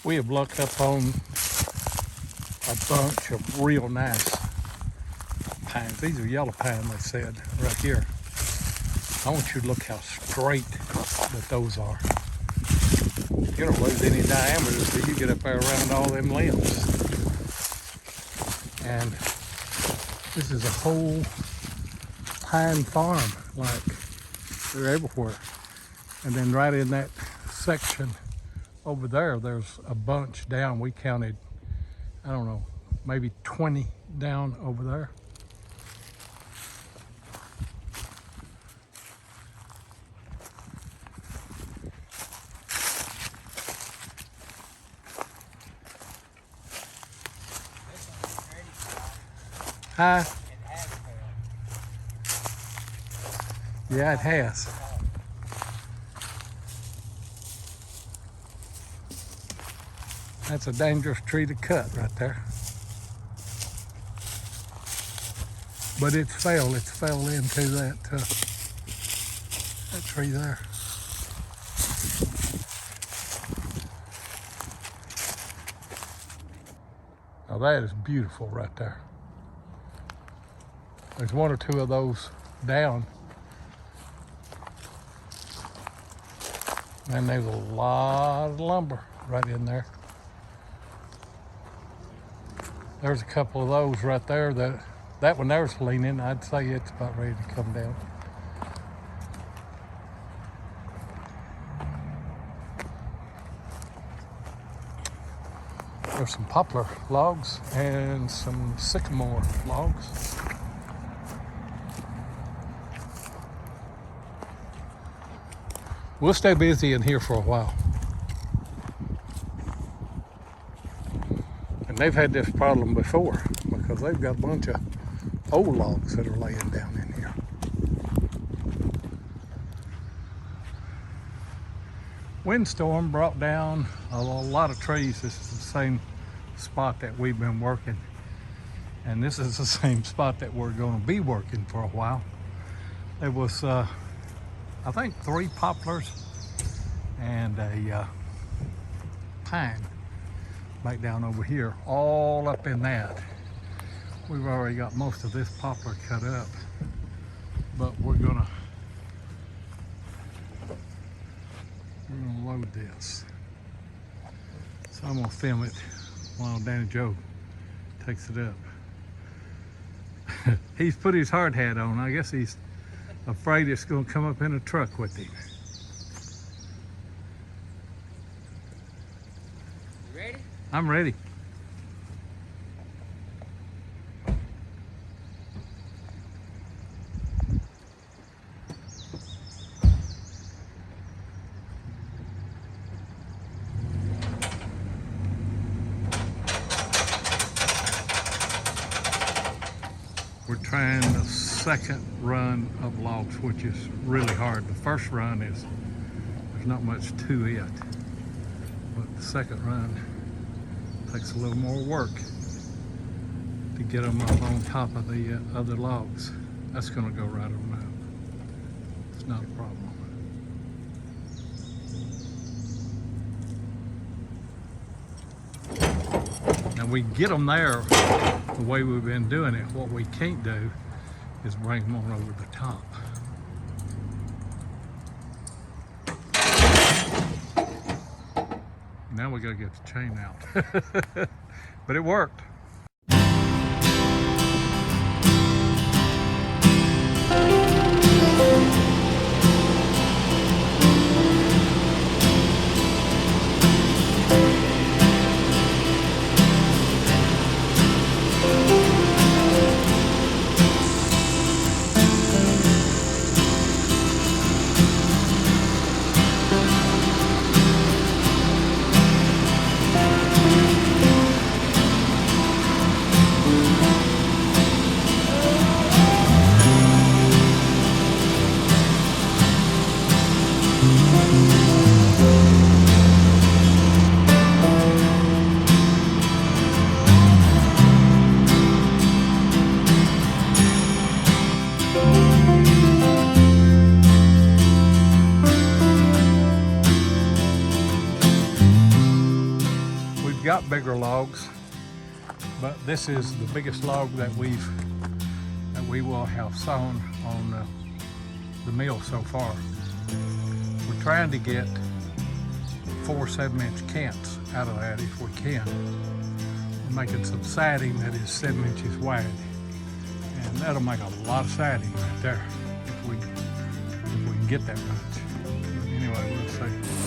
we have lucked up on a bunch of real nice pines. These are yellow pine, they said, right here. I want you to look how straight that those are. You don't lose any diameter until you get up there around all them limbs. And this is a whole pine farm, like they're everywhere. And then right in that section over there, there's a bunch down. We counted, I don't know, maybe 20 down over there. Huh? Yeah, it has. That's a dangerous tree to cut right there. But it's fell into that tree there. Now that is beautiful right there. There's one or two of those down. And there's a lot of lumber right in there. There's a couple of those right there. That one there's leaning. I'd say it's about ready to come down. There's some poplar logs and some sycamore logs. We'll stay busy in here for a while. And they've had this problem before because they've got a bunch of old logs that are laying down in here. Windstorm brought down a lot of trees. This is the same spot that we've been working. And this is the same spot that we're going to be working for a while. There was I think 3 poplars and a pine back down over here, all up in that. We've already got most of this poplar cut up, but we're gonna load this. So I'm gonna film it while Danny Joe takes it up. He's put his hard hat on. I guess he's afraid it's going to come up in a truck with him. You ready? I'm ready. We're trying the second run of logs, which is really hard. The first run is, there's not much to it, but the second run takes a little more work to get them up on top of the other logs. That's gonna go right on out. It's not a problem. And we get them there the way we've been doing it. What we can't do is bring them on over the top. Now we gotta get the chain out. But it worked. got bigger logs, but this is the biggest log that we will have sawn on the mill so far. We're trying to get 4 7-inch cants out of that if we can. We're making some siding that is 7 inches wide, and that'll make a lot of siding right there if we can get that much. Anyway, we'll see.